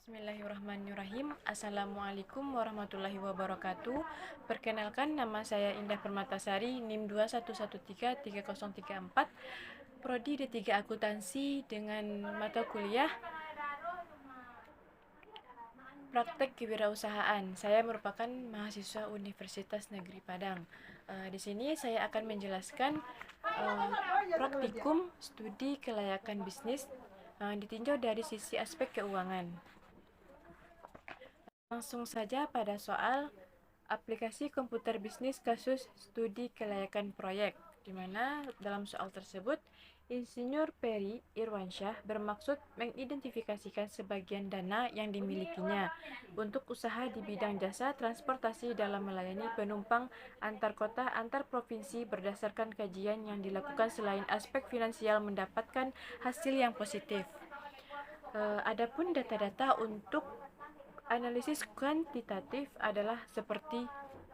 Bismillahirrahmanirrahim. Assalamualaikum warahmatullahi wabarakatuh. Perkenalkan, nama saya Indah Permatasari, NIM 21133034, Prodi D3 Akuntansi dengan mata kuliah Praktek Kewirausahaan. Saya merupakan mahasiswa Universitas Negeri Padang. Di sini saya akan menjelaskan praktikum studi kelayakan bisnis ditinjau dari sisi aspek keuangan. Langsung saja pada soal aplikasi komputer bisnis kasus studi kelayakan proyek, di mana dalam soal tersebut Insinyur Peri Irwansyah bermaksud mengidentifikasikan sebagian dana yang dimilikinya untuk usaha di bidang jasa transportasi dalam melayani penumpang antar kota antar provinsi berdasarkan kajian yang dilakukan selain aspek finansial mendapatkan hasil yang positif. Adapun data-data untuk analisis kuantitatif adalah seperti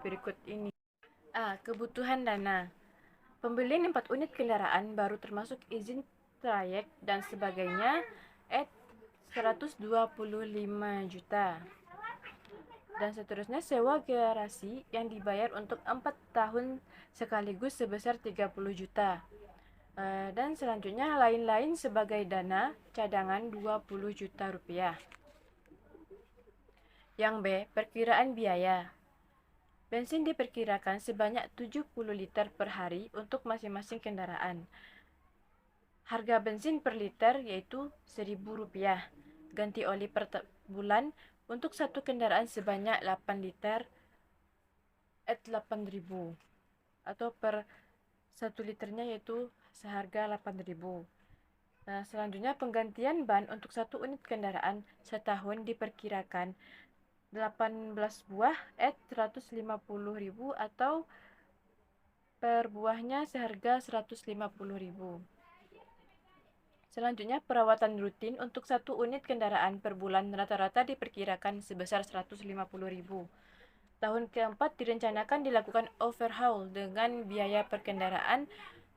berikut ini. Kebutuhan dana. Pembelian 4 unit kendaraan baru termasuk izin trayek dan sebagainya 125 juta. Dan seterusnya sewa garasi yang dibayar untuk 4 tahun sekaligus sebesar 30 juta. Dan selanjutnya lain-lain sebagai dana cadangan 20 juta rupiah. Yang B, perkiraan biaya. Bensin diperkirakan sebanyak 70 liter per hari untuk masing-masing kendaraan. Harga bensin per liter yaitu Rp1.000. Ganti oli per bulan untuk satu kendaraan sebanyak 8 liter 8.000 atau per 1 liternya yaitu seharga 8.000. Nah, selanjutnya penggantian ban untuk satu unit kendaraan setahun diperkirakan 18 buah 150.000 atau per buahnya seharga 150.000. Selanjutnya perawatan rutin untuk satu unit kendaraan per bulan rata-rata diperkirakan sebesar 150.000. Tahun keempat direncanakan dilakukan overhaul dengan biaya per kendaraan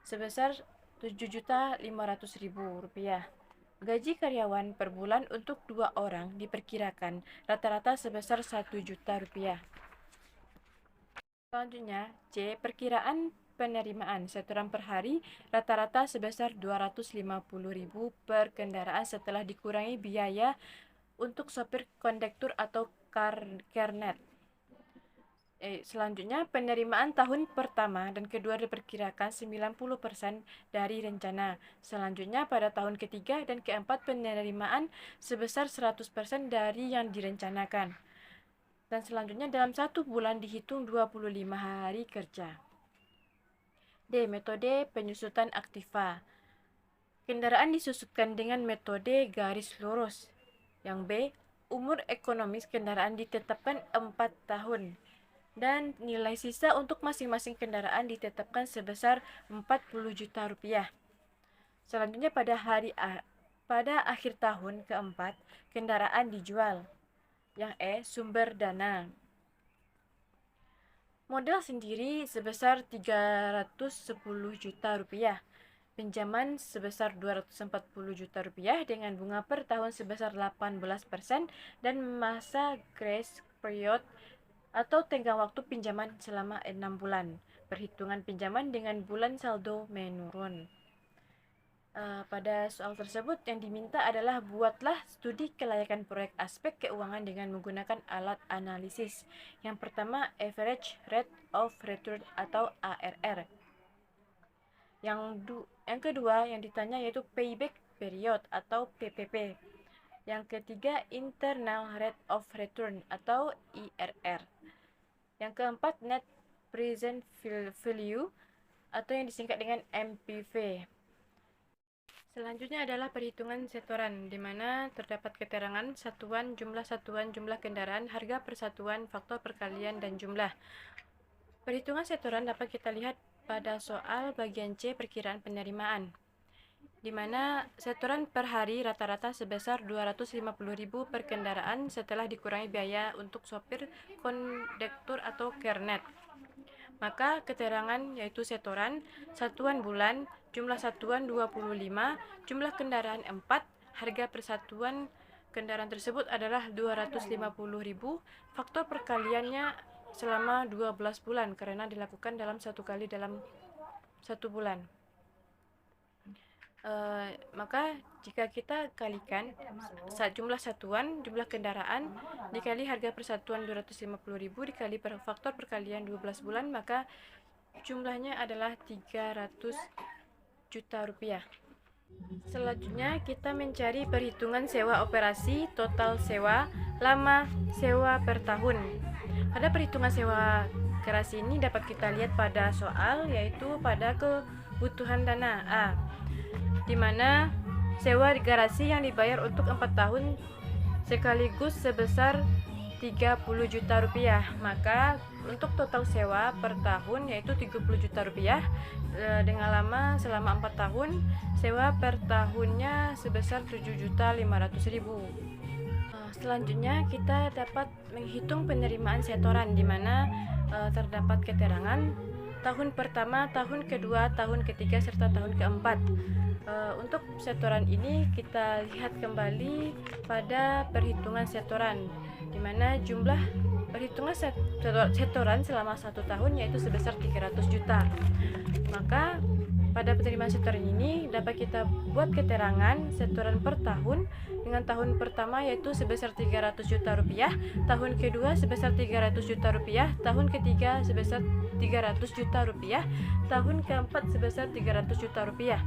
sebesar Rp7.500.000. Gaji karyawan per bulan untuk 2 orang diperkirakan rata-rata sebesar Rp1.000.000. Selanjutnya, C. Perkiraan penerimaan setoran per hari rata-rata sebesar Rp250.000 per kendaraan setelah dikurangi biaya untuk sopir kondektur atau kernet. Selanjutnya, penerimaan tahun pertama dan kedua diperkirakan 90% dari rencana. Selanjutnya, pada tahun ketiga dan keempat penerimaan sebesar 100% dari yang direncanakan. Dan selanjutnya dalam 1 bulan dihitung 25 hari kerja. D. Metode penyusutan aktiva. Kendaraan disusutkan dengan metode garis lurus. Yang B. Umur ekonomis kendaraan ditetapkan 4 tahun. Dan nilai sisa untuk masing-masing kendaraan ditetapkan sebesar Rp40 juta. Selanjutnya pada akhir tahun keempat, kendaraan dijual. Yang E. Sumber dana. Modal sendiri sebesar Rp310 juta. Pinjaman sebesar Rp240 juta dengan bunga per tahun sebesar 18% dan masa grace period atau tenggang waktu pinjaman selama 6 bulan. Perhitungan pinjaman dengan bulan saldo menurun. Pada soal tersebut yang diminta adalah buatlah studi kelayakan proyek aspek keuangan dengan menggunakan alat analisis. Yang pertama, Average Rate of Return atau ARR. Yang kedua yang ditanya yaitu Payback Period atau PPP. Yang ketiga, Internal Rate of Return atau IRR. Yang keempat, Net Present Value atau yang disingkat dengan NPV. Selanjutnya adalah perhitungan setoran, di mana terdapat keterangan satuan jumlah kendaraan, harga persatuan, faktor perkalian, dan jumlah. Perhitungan setoran dapat kita lihat pada soal bagian C perkiraan penerimaan, di mana setoran per hari rata-rata sebesar Rp250.000 per kendaraan setelah dikurangi biaya untuk sopir, kondektur, atau kernet. Maka keterangan yaitu setoran, satuan bulan, jumlah satuan 25, jumlah kendaraan 4, harga persatuan kendaraan tersebut adalah 250.000. Faktor perkaliannya selama 12 bulan karena dilakukan dalam satu kali dalam satu bulan. Maka jika kita kalikan jumlah satuan, jumlah kendaraan dikali harga persatuan 250.000 dikali faktor perkalian 12 bulan, maka jumlahnya adalah 300 juta rupiah. Selanjutnya kita mencari perhitungan sewa operasi, total sewa, lama sewa per tahun. Pada perhitungan sewa garasi ini dapat kita lihat pada soal, yaitu pada kebutuhan dana A, di mana sewa garasi yang dibayar untuk 4 tahun sekaligus sebesar 30 juta rupiah. Maka untuk total sewa per tahun yaitu 30 juta rupiah dengan lama selama 4 tahun, sewa per tahunnya sebesar 7.500.000. Selanjutnya kita dapat menghitung penerimaan setoran, di mana terdapat keterangan tahun pertama, tahun kedua, tahun ketiga, serta tahun keempat. Untuk setoran ini kita lihat kembali pada perhitungan setoran, di mana jumlah perhitungan setoran selama 1 tahun yaitu sebesar 300 juta. Maka pada penerimaan setoran ini dapat kita buat keterangan setoran per tahun dengan tahun pertama yaitu sebesar 300 juta rupiah, tahun kedua sebesar 300 juta rupiah, tahun ketiga sebesar 300 juta rupiah, tahun keempat sebesar 300 juta rupiah.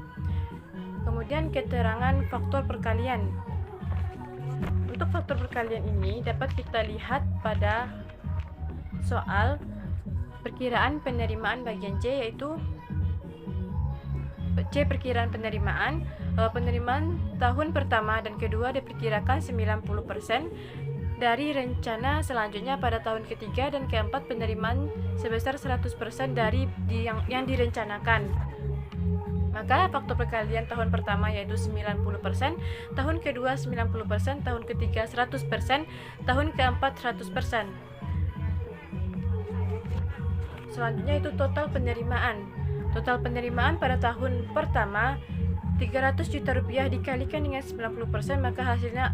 Kemudian keterangan faktor perkalian. Untuk faktor perkalian ini dapat kita lihat pada soal perkiraan penerimaan bagian C, yaitu C perkiraan penerimaan. Penerimaan tahun pertama dan kedua diperkirakan 90% dari rencana. Selanjutnya pada tahun ketiga dan keempat penerimaan sebesar 100% dari yang direncanakan. Maka faktor perkalian tahun pertama yaitu 90%, tahun kedua 90%, tahun ketiga 100%, tahun keempat 100%. Selanjutnya itu total penerimaan. Total penerimaan pada tahun pertama 300 juta rupiah dikalikan dengan 90%, maka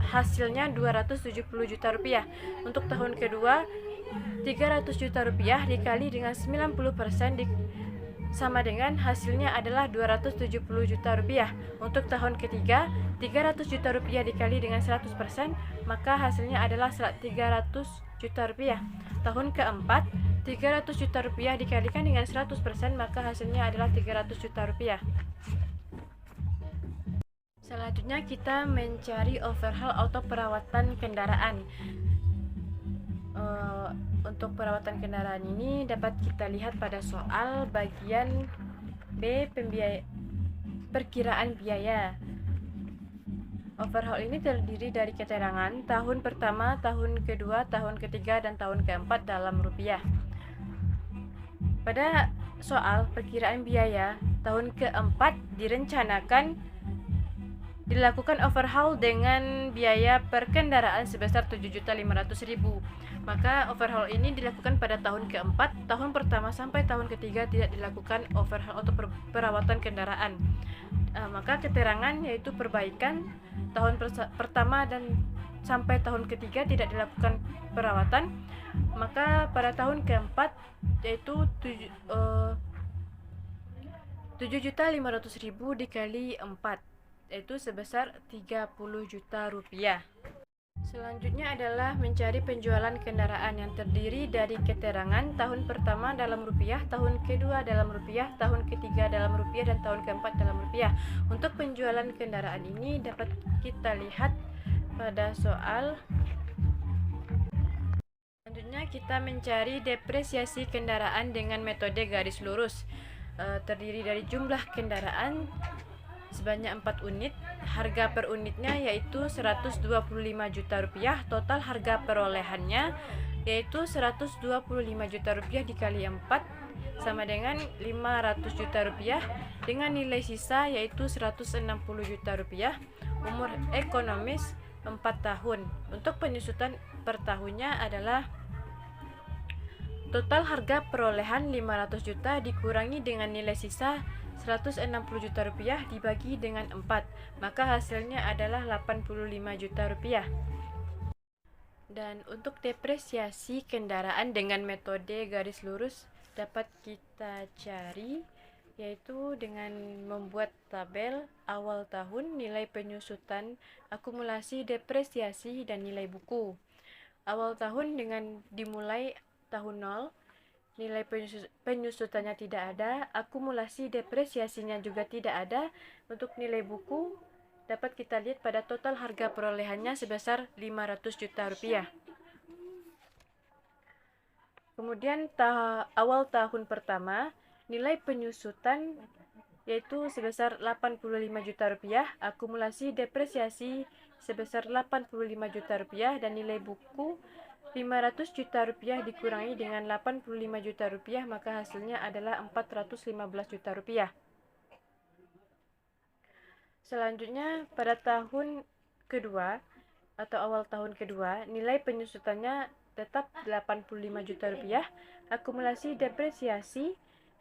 hasilnya 270 juta rupiah. Untuk tahun kedua 300 juta rupiah dikali dengan 90% sama dengan hasilnya adalah 270 juta rupiah. Untuk tahun ketiga 300 juta rupiah dikali dengan 100%, maka hasilnya adalah 300 juta rupiah. Tahun keempat 300 juta rupiah dikalikan dengan 100%, maka hasilnya adalah 300 juta rupiah. Selanjutnya kita mencari overhaul atau perawatan kendaraan. Untuk perawatan kendaraan ini dapat kita lihat pada soal bagian B, perkiraan biaya. Overhaul ini terdiri dari keterangan tahun pertama, tahun kedua, tahun ketiga, dan tahun keempat dalam rupiah. Pada soal perkiraan biaya, tahun keempat direncanakan dilakukan overhaul dengan biaya per kendaraan sebesar 7.500.000. Maka overhaul ini dilakukan pada tahun keempat. Tahun pertama sampai tahun ketiga tidak dilakukan overhaul atau perawatan kendaraan. Maka keterangan yaitu perbaikan tahun pertama dan sampai tahun ketiga tidak dilakukan perawatan. Maka pada tahun keempat yaitu 7.500.000 dikali 4, yaitu sebesar 30 juta rupiah. Selanjutnya adalah mencari penjualan kendaraan yang terdiri dari keterangan tahun pertama dalam rupiah, tahun kedua dalam rupiah, tahun ketiga dalam rupiah, dan tahun keempat dalam rupiah. Untuk penjualan kendaraan ini dapat kita lihat pada soal. Selanjutnya kita mencari depresiasi kendaraan dengan metode garis lurus. Terdiri dari jumlah kendaraan sebanyak 4 unit, harga per unitnya yaitu 125 juta rupiah, total harga perolehannya yaitu 125 juta rupiah dikali 4 sama dengan 500 juta rupiah, dengan nilai sisa yaitu 160 juta rupiah, umur ekonomis 4 tahun. Untuk penyusutan per tahunnya adalah total harga perolehan 500 juta dikurangi dengan nilai sisa 160 juta rupiah dibagi dengan 4, maka hasilnya adalah 85 juta rupiah. Dan untuk depresiasi kendaraan dengan metode garis lurus dapat kita cari, yaitu dengan membuat tabel awal tahun, nilai penyusutan, akumulasi, depresiasi, dan nilai buku. Awal tahun dengan dimulai tahun 0, nilai penyusutannya tidak ada, akumulasi depresiasinya juga tidak ada. Untuk nilai buku dapat kita lihat pada total harga perolehannya sebesar 500 juta rupiah. Kemudian awal tahun pertama, nilai penyusutan yaitu sebesar 85 juta rupiah, akumulasi depresiasi sebesar 85 juta rupiah, dan nilai buku 500 juta rupiah dikurangi dengan 85 juta rupiah, maka hasilnya adalah 415 juta rupiah. Selanjutnya pada tahun kedua atau awal tahun kedua, nilai penyusutannya tetap 85 juta rupiah, akumulasi depresiasi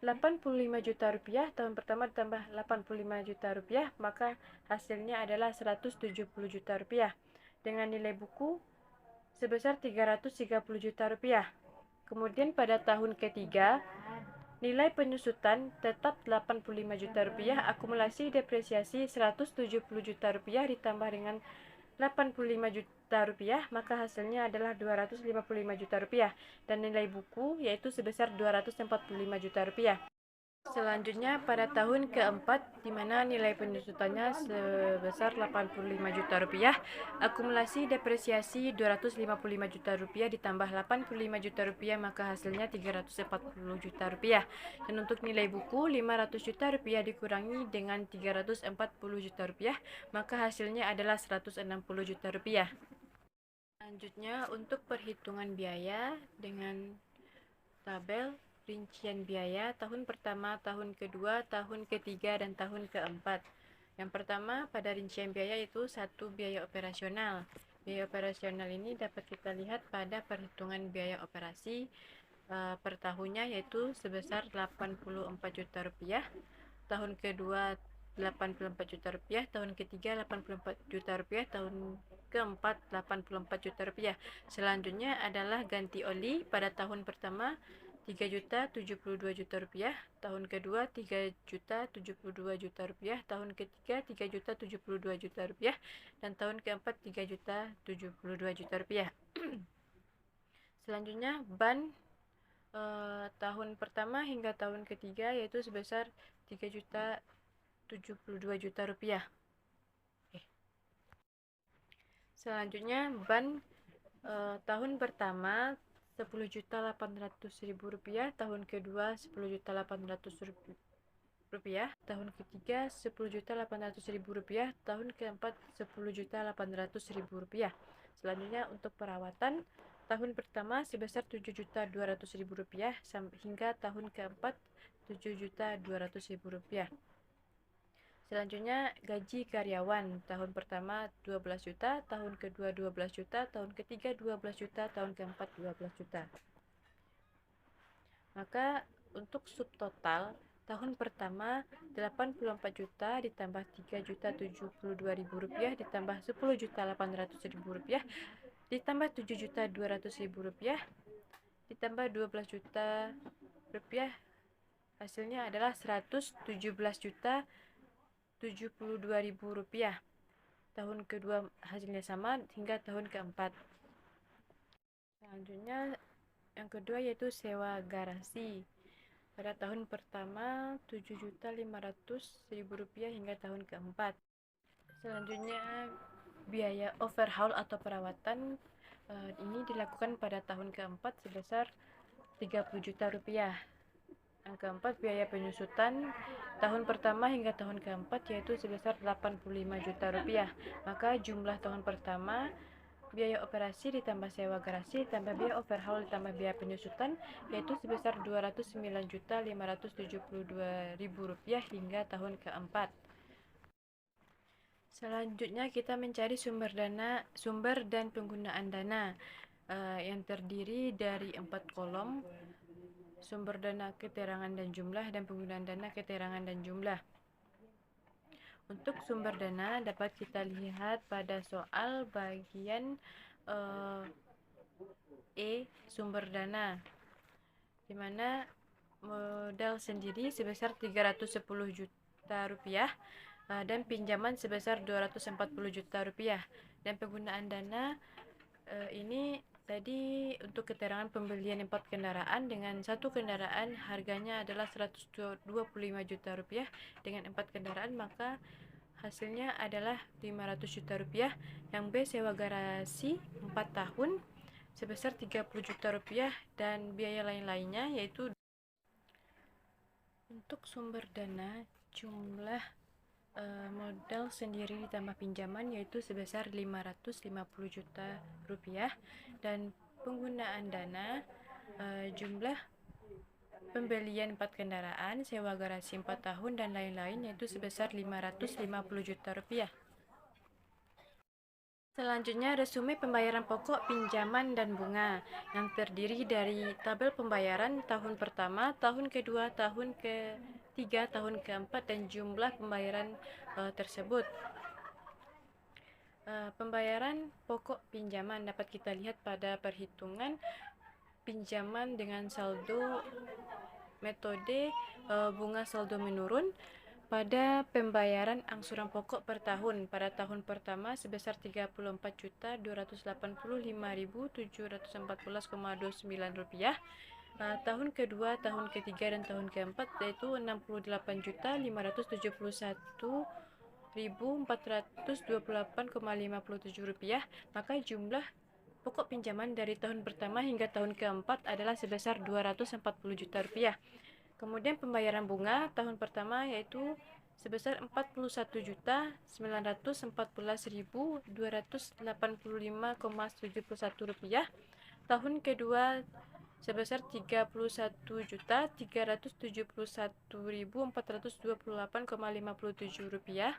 85 juta rupiah, tahun pertama ditambah 85 juta rupiah, maka hasilnya adalah 170 juta rupiah, dengan nilai buku sebesar 330 juta rupiah. Kemudian pada tahun ketiga, nilai penyusutan tetap 85 juta rupiah, akumulasi depresiasi 170 juta rupiah ditambah dengan 85 juta rupiah, maka hasilnya adalah 255 juta rupiah, dan nilai buku yaitu sebesar 245 juta rupiah. Selanjutnya pada tahun keempat, di mana nilai penyusutannya sebesar 85 juta rupiah, akumulasi depresiasi 255 juta rupiah ditambah 85 juta rupiah, maka hasilnya 340 juta rupiah. Dan untuk nilai buku 500 juta rupiah dikurangi dengan 340 juta rupiah, maka hasilnya adalah 160 juta rupiah. Selanjutnya untuk perhitungan biaya dengan tabel rincian biaya tahun pertama, tahun kedua, tahun ketiga, dan tahun keempat. Yang pertama pada rincian biaya itu satu biaya operasional. Biaya operasional ini dapat kita lihat pada perhitungan biaya operasi per tahunnya, yaitu sebesar 84 juta rupiah, tahun kedua 84 juta rupiah, tahun ketiga 84 juta rupiah, tahun keempat 84 juta rupiah. Selanjutnya adalah ganti oli pada tahun pertama 3.072 juta rupiah, tahun kedua 3.072 juta rupiah, tahun ketiga 3.072 juta rupiah, dan tahun keempat 3.072 juta rupiah. Selanjutnya ban tahun pertama hingga tahun ketiga yaitu sebesar 3.072 juta rupiah. Selanjutnya ban tahun pertama 10.800.000 rupiah, tahun kedua 10.800.000 rupiah, tahun ketiga 10.800.000 rupiah, tahun keempat 10.800.000 rupiah. Selanjutnya untuk perawatan tahun pertama sebesar 7.200.000 rupiah hingga tahun keempat 7.200.000 rupiah. Selanjutnya gaji karyawan tahun pertama 12 juta, tahun kedua 12 juta, tahun ketiga 12 juta, tahun keempat 12 juta. Maka untuk subtotal tahun pertama 84 juta ditambah 3.072.000 rupiah ditambah 10.800.000 rupiah ditambah 7.200.000 rupiah ditambah 12 juta rupiah, hasilnya adalah 117.072.000 rupiah. Tahun kedua hasilnya sama hingga tahun keempat. Selanjutnya yang kedua yaitu sewa garasi. Pada tahun pertama 7.500.000 rupiah hingga tahun keempat. Selanjutnya biaya overhaul atau perawatan ini dilakukan pada tahun keempat sebesar 30 juta rupiah. Yang keempat biaya penyusutan tahun pertama hingga tahun keempat yaitu sebesar 85 juta rupiah. Maka jumlah tahun pertama biaya operasi ditambah sewa garasi ditambah biaya overhaul ditambah biaya penyusutan yaitu sebesar 209.572.000 rupiah hingga tahun keempat. Selanjutnya kita mencari sumber dan penggunaan dana yang terdiri dari 4 kolom. sumber dana, keterangan dan jumlah, dan penggunaan dana, keterangan dan jumlah. Untuk sumber dana dapat kita lihat pada soal bagian E, sumber dana, di mana modal sendiri sebesar 310 juta rupiah dan pinjaman sebesar 240 juta rupiah. Dan penggunaan dana ini tadi untuk keterangan pembelian 4 kendaraan. Dengan satu kendaraan harganya adalah 125 juta rupiah. Dengan 4 kendaraan maka hasilnya adalah 500 juta rupiah. Yang B, sewa garasi 4 tahun sebesar 30 juta rupiah dan biaya lain-lainnya, yaitu untuk sumber dana jumlah modal sendiri ditambah pinjaman yaitu sebesar 550 juta rupiah, dan penggunaan dana jumlah pembelian 4 kendaraan, sewa garasi 4 tahun dan lain-lain yaitu sebesar 550 juta rupiah. Selanjutnya, resume pembayaran pokok, pinjaman, dan bunga yang terdiri dari tabel pembayaran tahun pertama, tahun kedua, tahun ketiga, tahun keempat, dan jumlah pembayaran tersebut. Pembayaran pokok pinjaman dapat kita lihat pada perhitungan pinjaman dengan saldo metode bunga saldo menurun. Pada pembayaran angsuran pokok per tahun, pada tahun pertama sebesar 34.745.714,29 rupiah. Tahun kedua, tahun ketiga, dan tahun keempat yaitu 68.421.428,57 rupiah. Maka jumlah pokok pinjaman dari tahun pertama hingga tahun keempat adalah sebesar 240 juta rupiah. Kemudian pembayaran bunga tahun pertama yaitu sebesar 41.914.285,71 rupiah. Tahun kedua sebesar 31.371.428,57 rupiah.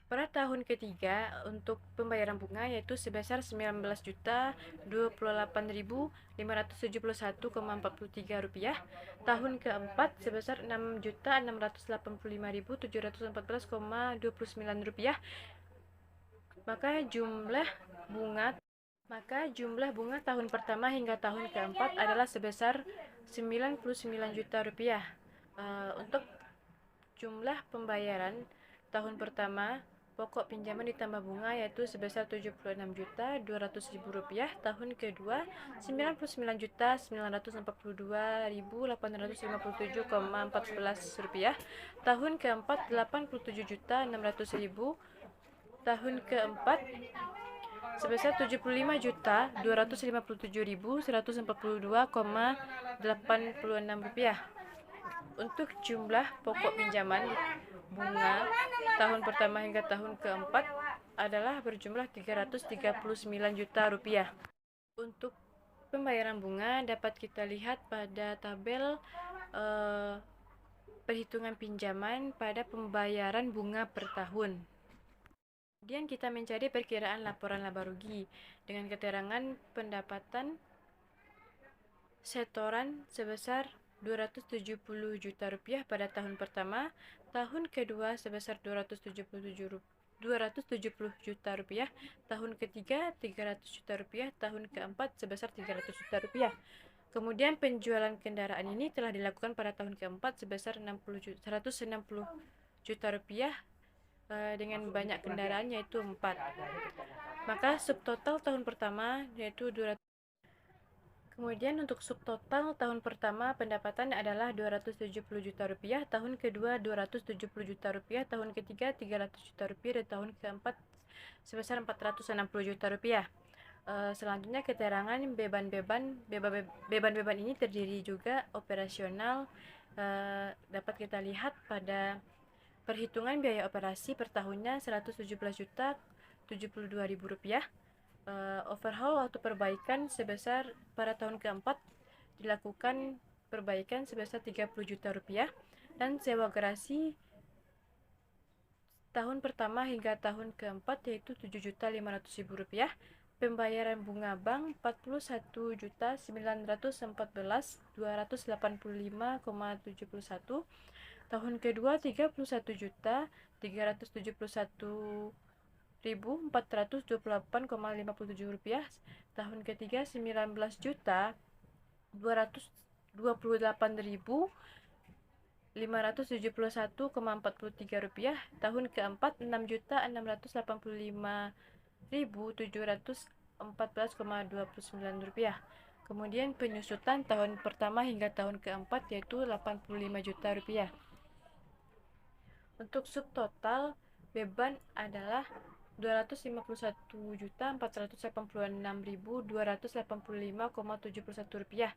Pada tahun ketiga untuk pembayaran bunga yaitu sebesar 19.028.571,43 rupiah. Tahun keempat sebesar 6.685.714,29 rupiah. Maka jumlah bunga tahun pertama hingga tahun keempat adalah sebesar 99 juta rupiah. Untuk jumlah pembayaran tahun pertama pokok pinjaman ditambah bunga yaitu sebesar 76.200.000 rupiah. Tahun kedua 99.942.857,14 rupiah. Tahun keempat 87.600.000. Tahun keempat sebesar 75.257.142,86 rupiah. Untuk jumlah pokok pinjaman bunga tahun pertama hingga tahun keempat adalah berjumlah 339 juta rupiah. Untuk pembayaran bunga dapat kita lihat pada tabel perhitungan pinjaman pada pembayaran bunga per tahun. Kemudian kita mencari perkiraan laporan laba rugi dengan keterangan pendapatan setoran sebesar 270 juta rupiah pada tahun pertama, tahun kedua sebesar 270 juta rupiah, tahun ketiga 300 juta rupiah, tahun keempat sebesar 300 juta rupiah. Kemudian penjualan kendaraan ini telah dilakukan pada tahun keempat sebesar 160 juta rupiah dengan banyak kendaraan yaitu 4. Maka subtotal tahun pertama yaitu 200. Kemudian untuk subtotal tahun pertama pendapatan adalah 270 juta rupiah, tahun kedua 270 juta rupiah, tahun ketiga 300 juta rupiah, dan tahun keempat sebesar 460 juta rupiah. Selanjutnya keterangan beban-beban ini terdiri juga operasional. Dapat kita lihat pada perhitungan biaya operasi per tahunnya 117.072.000 rupiah. Overhaul atau perbaikan sebesar pada tahun keempat dilakukan perbaikan sebesar 30 juta rupiah, dan sewa garasi tahun pertama hingga tahun keempat yaitu 7.500.000 rupiah. Pembayaran bunga bank 41.914.285,71. Tahun kedua 31.371.428,57 rupiah. Tahun ketiga 19.228.571,43 rupiah. Tahun keempat 6.685.714,29 rupiah. Kemudian penyusutan tahun pertama hingga tahun keempat yaitu 85 juta rupiah. Untuk subtotal beban adalah 251.486.285,71 rupiah.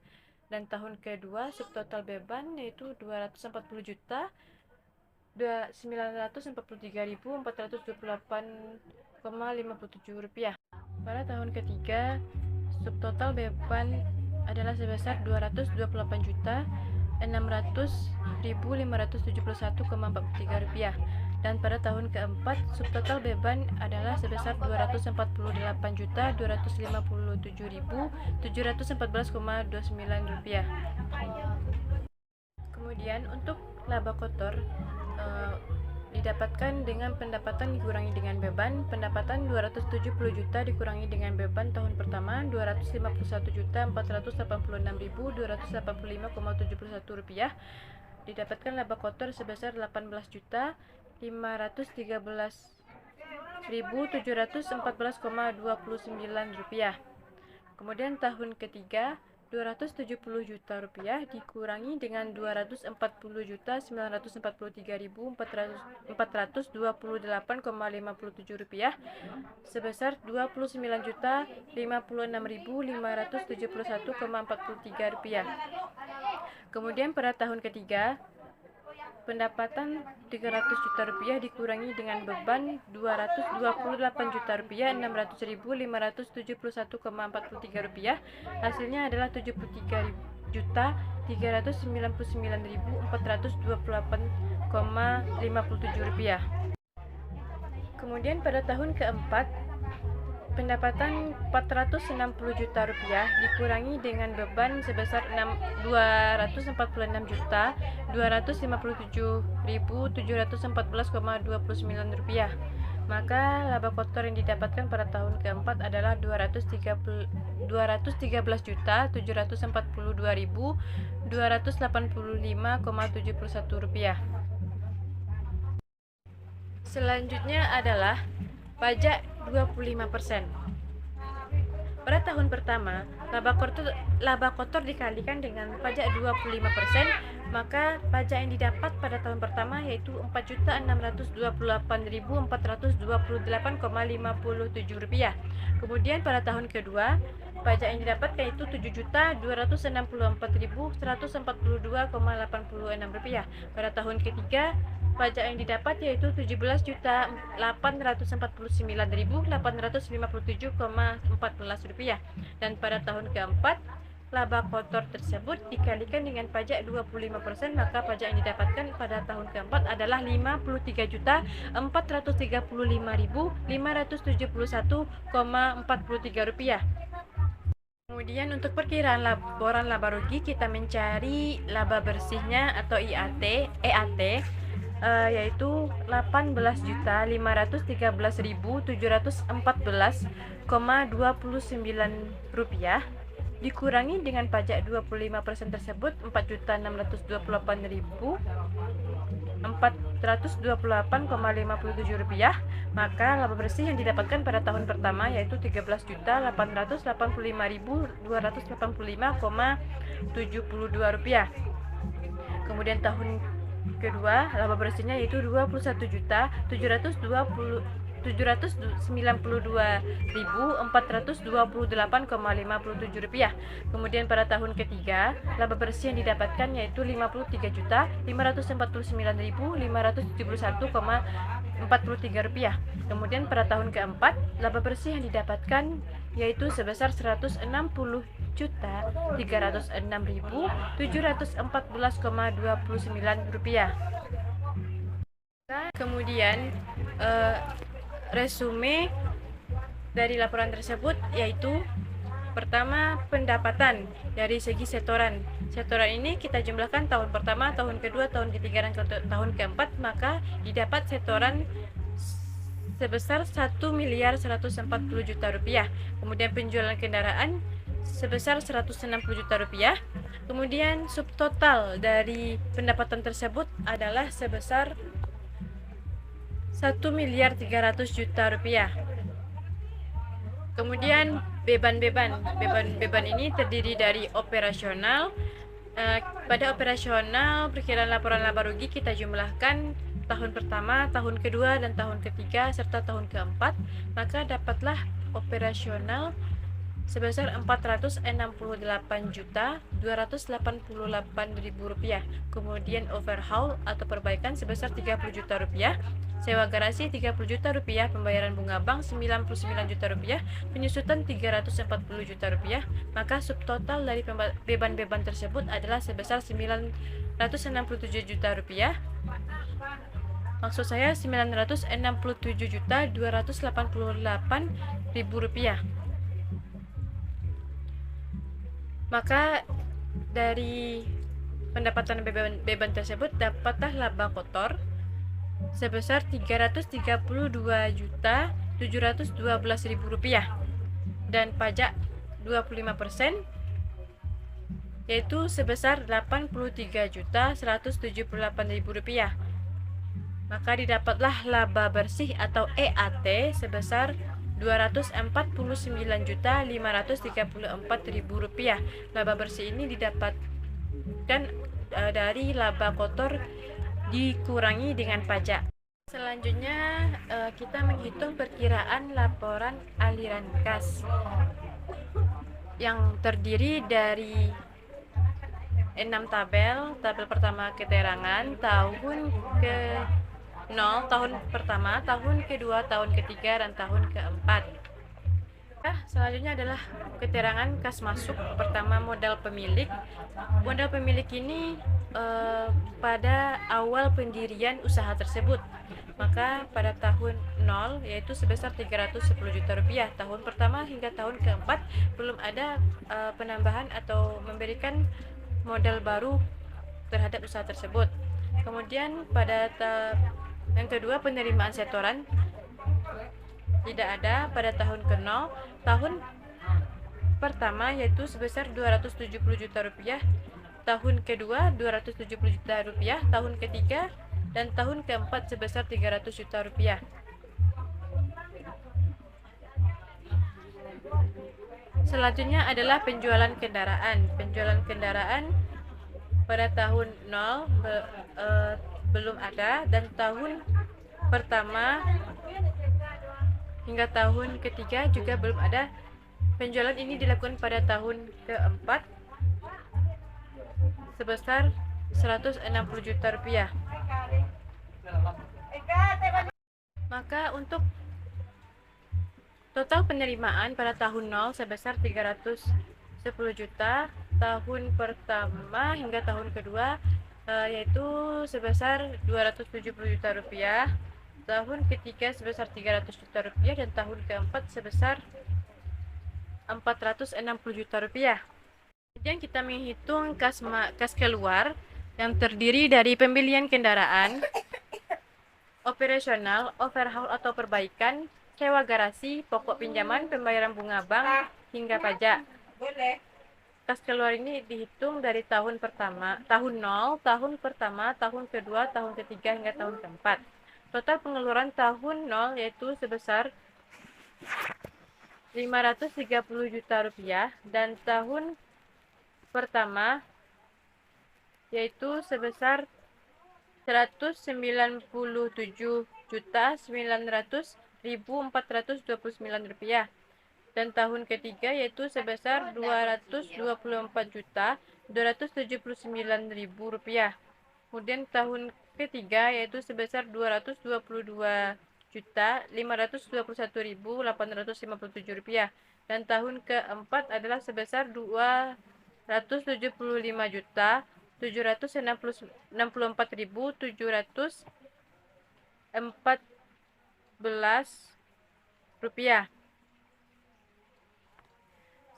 Dan tahun kedua subtotal beban yaitu 240.943.428,57 rupiah. Pada tahun ketiga subtotal beban adalah sebesar 228.600.571,43 rupiah. Dan pada tahun keempat subtotal beban adalah sebesar 248.257.714,29 rupiah. Kemudian untuk laba kotor didapatkan dengan pendapatan dikurangi dengan beban. Pendapatan 270 juta dikurangi dengan beban tahun pertama 251.486.285,71 rupiah. Didapatkan laba kotor sebesar 18.513.714,29 rupiah. Kemudian tahun ketiga 270 juta rupiah dikurangi dengan 240.943.428,57 rupiah sebesar 29.056.571,43 rupiah. Kemudian pada tahun ketiga pendapatan 300 juta rupiah dikurangi dengan beban 228 juta rupiah 600.571,43 rupiah. Hasilnya adalah 73 juta 399.428,57 rupiah. Kemudian pada tahun keempat pendapatan 460 juta rupiah dikurangi dengan beban sebesar 246 juta 257.714,29 rupiah. Maka laba kotor yang didapatkan pada tahun keempat adalah 213 juta 742.285,71 rupiah. Selanjutnya adalah pajak 25%. Pada tahun pertama, laba kotor dikalikan dengan pajak 25%, maka pajak yang didapat pada tahun pertama yaitu 4.628.428,57 rupiah. Kemudian pada tahun kedua, pajak yang didapat yaitu 7.264.142,86 rupiah. Pada tahun ketiga, pajak yang didapat yaitu 17.849.857,14 rupiah. Dan pada tahun keempat, laba kotor tersebut dikalikan dengan pajak 25%, maka pajak yang didapatkan pada tahun keempat adalah 53.435.571,43 rupiah. Kemudian untuk perkiraan laporan laba rugi kita mencari laba bersihnya atau EAT yaitu 18.513.714,29 rupiah dikurangi dengan pajak 25% tersebut 4.628.428,57 rupiah. Maka laba bersih yang didapatkan pada tahun pertama yaitu 13.885.285,72 rupiah. Kemudian tahun kedua laba bersihnya yaitu 21.792.428,57 rupiah. Kemudian pada tahun ketiga laba bersih yang didapatkan yaitu 53.549.571,43 rupiah. Kemudian pada tahun keempat laba bersih yang didapatkan yaitu sebesar 160.306.714,29 rupiah. Kemudian resume dari laporan tersebut yaitu pertama, pendapatan dari segi setoran. Setoran ini kita jumlahkan tahun pertama, tahun kedua, tahun ketiga, dan tahun keempat, maka didapat setoran sebesar 1.140 juta rupiah. Kemudian penjualan kendaraan sebesar 160 juta rupiah. Kemudian subtotal dari pendapatan tersebut adalah sebesar 1.300.000 juta rupiah. Kemudian beban ini terdiri dari operasional. Pada operasional, perkiraan laporan laba rugi kita jumlahkan tahun pertama, tahun kedua, dan tahun ketiga serta tahun keempat, maka dapatlah operasional sebesar 468.288.000 rupiah. Kemudian overhaul atau perbaikan sebesar 30 juta rupiah, sewa garasi 30 juta rupiah, pembayaran bunga bank 99 juta rupiah, penyusutan 340 juta rupiah. Maka subtotal dari beban-beban tersebut adalah sebesar 967 juta rupiah. Maksud saya 967.288.000 rupiah. Maka dari pendapatan beban tersebut dapatlah laba kotor sebesar 332.712.000 rupiah dan pajak 25% yaitu sebesar 83.178.000 rupiah. Maka didapatlah laba bersih atau EAT sebesar 249.534.000 rupiah. Laba bersih ini didapatkan dari laba kotor dikurangi dengan pajak. Selanjutnya kita menghitung perkiraan laporan aliran kas yang terdiri dari 6 tabel. Tabel pertama keterangan tahun ke 0, tahun pertama, tahun kedua, tahun ketiga, dan tahun keempat. Selanjutnya adalah keterangan kas masuk. Pertama, modal pemilik. Modal pemilik ini pada awal pendirian usaha tersebut. Maka pada tahun 0 yaitu sebesar 310 juta rupiah. Tahun pertama hingga tahun keempat belum ada penambahan atau memberikan modal baru terhadap usaha tersebut. Kemudian pada yang kedua, penerimaan setoran tidak ada pada tahun ke-0. Tahun pertama yaitu sebesar 270 juta rupiah, tahun kedua 270 juta rupiah, tahun ketiga dan tahun keempat sebesar 300 juta rupiah. Selanjutnya adalah penjualan kendaraan. Penjualan kendaraan pada tahun 0 belum ada, dan tahun pertama hingga tahun ketiga juga belum ada. Penjualan ini dilakukan pada tahun keempat sebesar 160 juta rupiah. Maka untuk total penerimaan pada tahun 0 sebesar 310 juta, tahun pertama hingga tahun kedua yaitu sebesar 270 juta rupiah, tahun ketiga sebesar 300 juta rupiah, dan tahun keempat sebesar 460 juta rupiah. Kemudian kita menghitung kas keluar yang terdiri dari pembelian kendaraan, operasional, overhaul atau perbaikan, sewa garasi, pokok pinjaman, pembayaran bunga bank, hingga pajak. Kas keluar ini dihitung dari tahun pertama, tahun 0, tahun pertama, tahun kedua, tahun ketiga, hingga tahun keempat. Total pengeluaran tahun 0 yaitu sebesar 530 juta rupiah, dan tahun pertama yaitu sebesar 197.900.429 rupiah, dan tahun ketiga yaitu sebesar 224.279.000 rupiah. Kemudian tahun ketiga yaitu sebesar 222.521.857 rupiah, dan tahun keempat adalah sebesar 275.764.714 rupiah.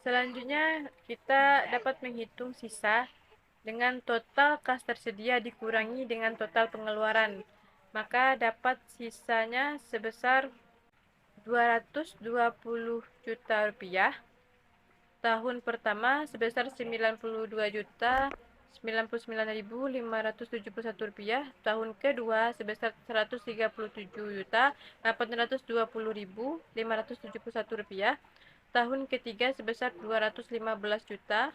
Selanjutnya, kita dapat menghitung sisa dengan total kas tersedia dikurangi dengan total pengeluaran. Maka dapat sisanya sebesar 220 juta rupiah. Tahun pertama sebesar 92.099.571 rupiah. Tahun kedua sebesar 137.820.571 rupiah. Tahun ketiga sebesar 215 juta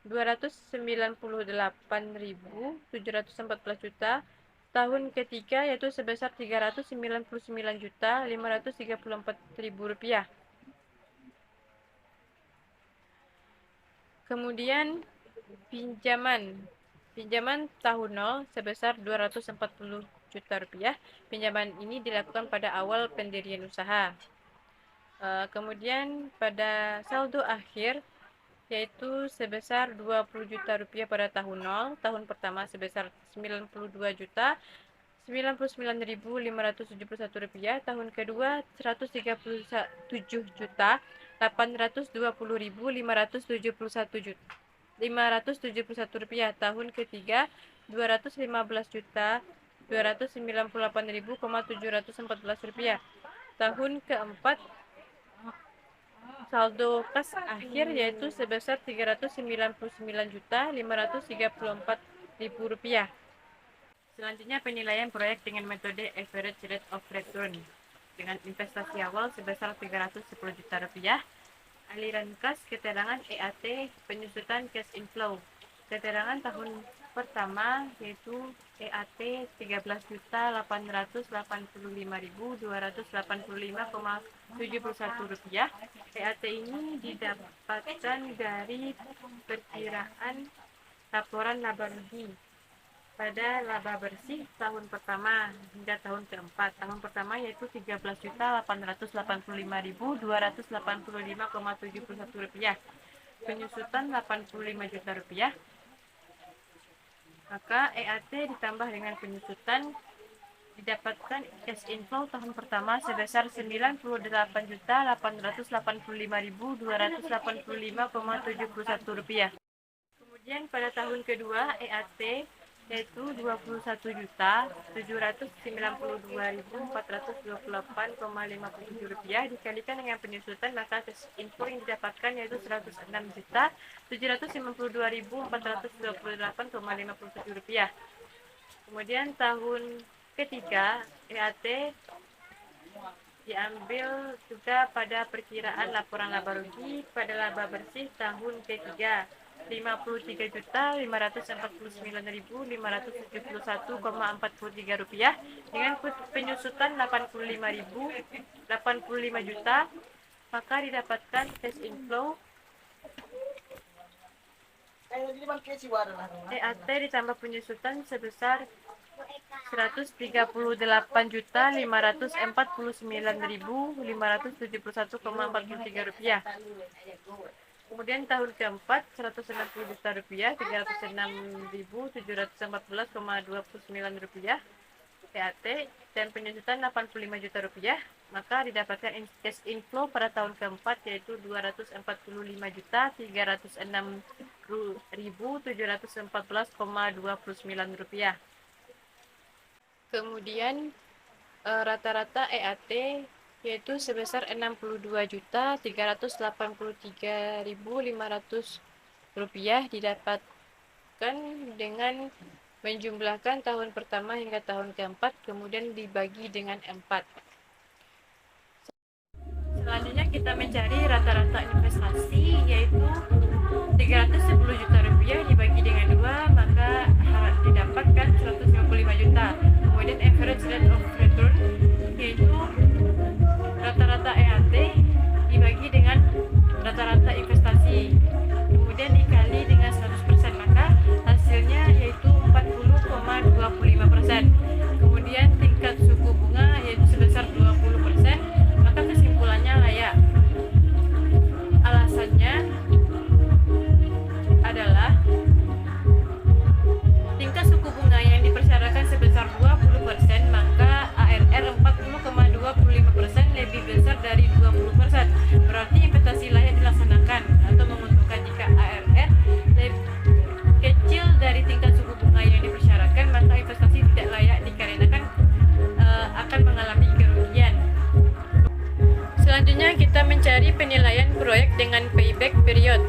298.714 juta. Tahun ketiga yaitu sebesar 399.534.000 rupiah. Kemudian pinjaman tahun 0 sebesar 240 juta rupiah. Pinjaman ini dilakukan pada awal pendirian usaha. Kemudian pada saldo akhir yaitu sebesar 20 juta rupiah pada tahun 0. Tahun pertama sebesar 92 juta 99.571 rupiah. Tahun kedua 137 juta 820.571 rupiah. Tahun ketiga 215 juta 298.714 rupiah. Tahun keempat saldo kas akhir yaitu sebesar 399.534.000 rupiah. Selanjutnya penilaian proyek dengan metode average rate of return dengan investasi awal sebesar 310 juta rupiah. Aliran kas, keterangan EAT, penyusutan cash inflow. Keterangan tahun pertama yaitu EAT 13.885.285,71 rupiah. EAT ini didapatkan dari perkiraan laporan laba rugi pada laba bersih tahun pertama hingga tahun keempat. Tahun pertama yaitu 13.885.285,71 rupiah. Penyusutan 85 juta rupiah. Maka EAT ditambah dengan penyusutan didapatkan cash inflow tahun pertama sebesar 98.885.285,71 rupiah. Kemudian pada tahun kedua EAT yaitu 21.792.428,57 rupiah dikalikan dengan penyusutan, maka cash inflow yang didapatkan yaitu 106.752.428,57 rupiah. Kemudian tahun ketiga EAT diambil juga pada perkiraan laporan laba rugi pada laba bersih tahun ketiga 53.549.571,43 rupiah dengan penyusutan 85 juta, maka didapatkan cash inflow EAT ditambah penyusutan sebesar 139.549.571,43 rupiah. Kemudian tahun keempat 160 juta rupiah 306.714,29 rupiah EAT dan penyusutan 85 juta rupiah, maka didapatkan cash inflow pada tahun keempat yaitu 245 juta 306.714,29 rupiah. Kemudian rata-rata EAT yaitu sebesar 62.383.500 rupiah didapatkan dengan menjumlahkan tahun pertama hingga tahun keempat kemudian dibagi dengan 4. Selanjutnya kita mencari rata-rata investasi yaitu 310 juta rupiah dibagi dengan 2, maka didapatkan 155 juta. Kemudian average rate of return yaitu rata-rata EAT dibagi dengan rata-rata investasi kemudian dikali dengan 100%, maka hasilnya yaitu 40,25%. Kemudian tingkat suku bunga yaitu sebesar 20%, maka kesimpulannya layak. Alasannya proyek dengan payback period.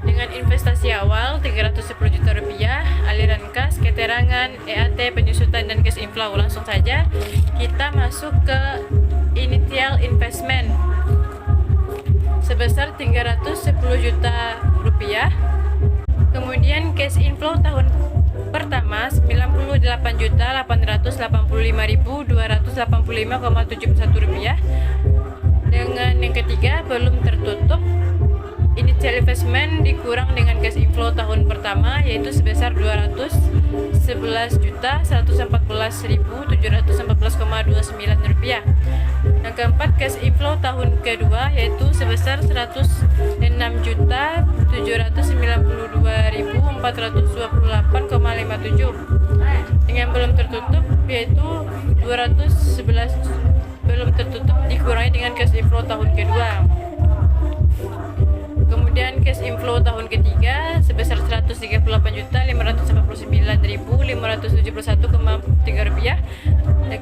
Dengan investasi awal 310 juta rupiah, aliran kas, keterangan, EAT, penyusutan, dan cash inflow. Langsung saja kita masuk ke initial investment sebesar 310 juta rupiah. Kemudian cash inflow tahun pertama 98.885.285,71 rupiah. Dengan yang ketiga belum tertutup, initial investment dikurang dengan cash inflow tahun pertama yaitu sebesar 211.114.714,29 rupiah. Yang keempat, cash inflow tahun kedua yaitu sebesar 106.492.427. Yang belum tertutup yaitu 211 belum tertutup dikurangi dengan cash inflow tahun kedua. Kemudian cash inflow tahun ketiga sebesar 138.549.571,3 rupiah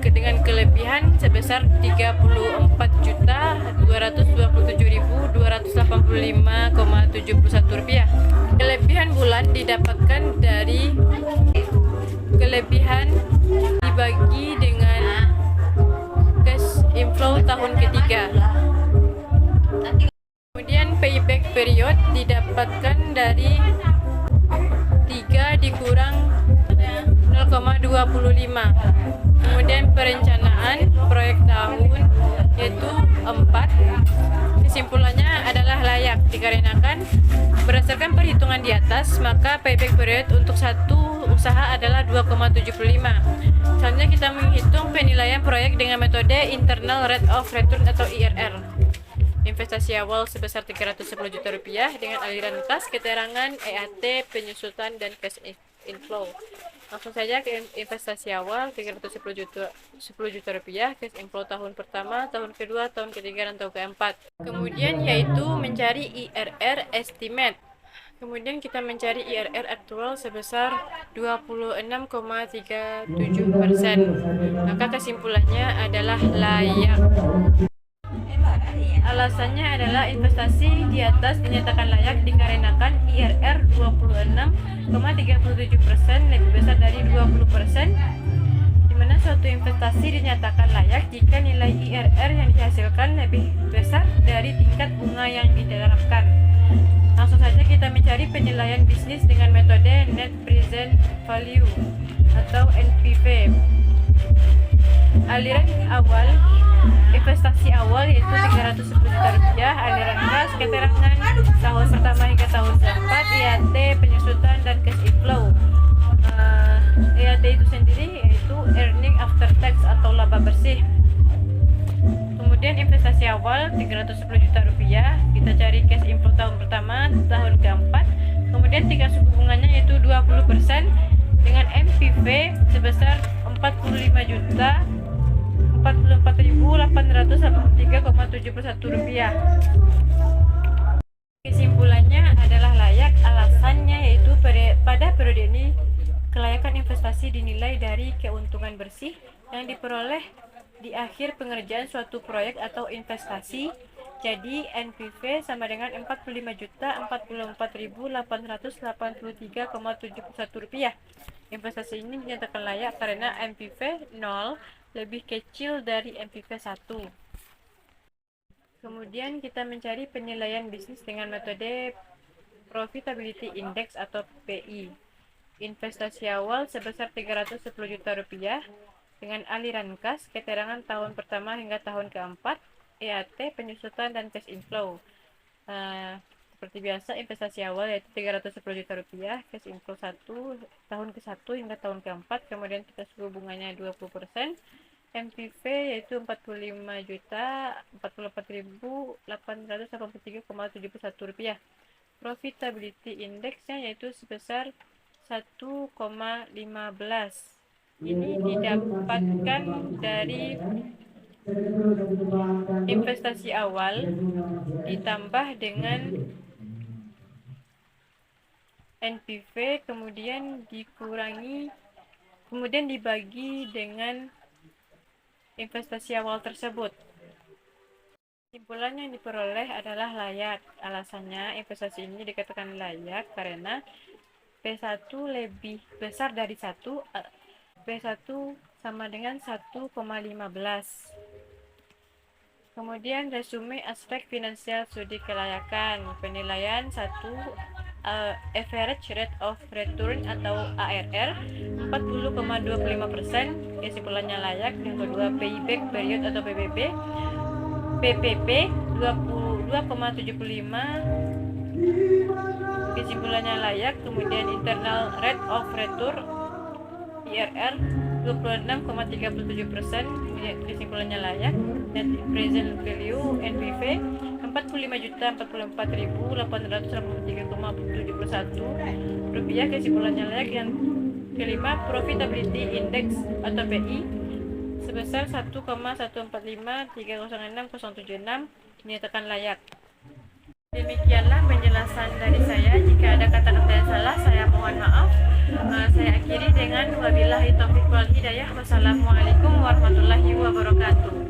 dengan kelebihan sebesar 34.227.285,71 rupiah. Kelebihan bulan didapatkan dari kelebihan dibagi dengan cash inflow tahun ketiga. Kemudian payback period didapatkan dari 3 dikurang 0,25. Kemudian perencanaan proyek tahun yaitu 4. Kesimpulannya adalah layak dikarenakan berdasarkan perhitungan di atas maka payback period untuk satu usaha adalah 2,75. Selanjutnya kita menghitung penilaian proyek dengan metode internal rate of return atau IRR. Investasi awal sebesar 310 juta rupiah dengan aliran kas, keterangan, EAT, penyusutan, dan cash inflow. Langsung saja ke investasi awal 310 juta rupiah, cash inflow tahun pertama, tahun kedua, tahun ketiga, dan tahun keempat. Kemudian yaitu mencari IRR estimate. Kemudian kita mencari IRR aktual sebesar 26,37%. Maka kesimpulannya adalah layak. Alasannya adalah investasi di atas dinyatakan layak dikarenakan IRR 26,37% lebih besar dari 20%, di mana suatu investasi dinyatakan layak jika nilai IRR yang dihasilkan lebih besar dari tingkat bunga yang diterapkan. Langsung saja kita mencari penilaian bisnis dengan metode Net Present Value atau NPV. Aliran awal investasi awal yaitu 310 juta rupiah, aliran kas, keterangan tahun pertama hingga tahun keempat, IAT, penyusutan, dan cash inflow. IAT itu sendiri yaitu earning after tax atau laba bersih. Kemudian investasi awal 310 juta rupiah, kita cari cash inflow tahun pertama, tahun keempat. Kemudian tingkat suku bunganya yaitu 20% dengan NPV sebesar 44.883,71 rupiah. Kesimpulannya adalah layak. Alasannya yaitu pada periode ini kelayakan investasi dinilai dari keuntungan bersih yang diperoleh di akhir pengerjaan suatu proyek atau investasi. Jadi NPV sama dengan 45.044.883,71 rupiah. Investasi ini dinyatakan layak karena NPV 0 lebih kecil dari NPV 1. Kemudian kita mencari penilaian bisnis dengan metode Profitability Index atau PI. Investasi awal sebesar 310 juta rupiah dengan aliran kas, keterangan tahun pertama hingga tahun keempat, EAT, penyusutan, dan cash inflow. Seperti biasa investasi awal yaitu 310 juta rupiah, cash inflow tahun ke-1 hingga tahun ke-4, kemudian kita suku bunganya 20%, MPV yaitu 45.044.883,71 rupiah. Profitability indexnya yaitu sebesar 1,15. Ini didapatkan dari investasi awal ditambah dengan NPV kemudian dibagi dengan investasi awal tersebut. Kesimpulan yang diperoleh adalah layak. Alasannya investasi ini dikatakan layak karena P1 lebih besar dari 1, P1 sama dengan 1,15. Kemudian resume aspek finansial studi kelayakan. Penilaian 1, average rate of return atau ARR 40,25%, kesimpulannya layak. Yang kedua payback period atau PPP, PPP 22,75, kesimpulannya layak. Kemudian internal rate of return IRR 26,37%, kesimpulannya layak. Net present value NPV 45.044.883,71 rupiah, kesimpulannya layak. Yang kelima profitability index atau PI sebesar 1,145306076, dinyatakan layak. Demikianlah penjelasan dari saya. Jika ada kata-kata yang salah, saya mohon maaf. Saya akhiri dengan wabillahi taufiq wal hidayah. Wassalamualaikum warahmatullahi wabarakatuh.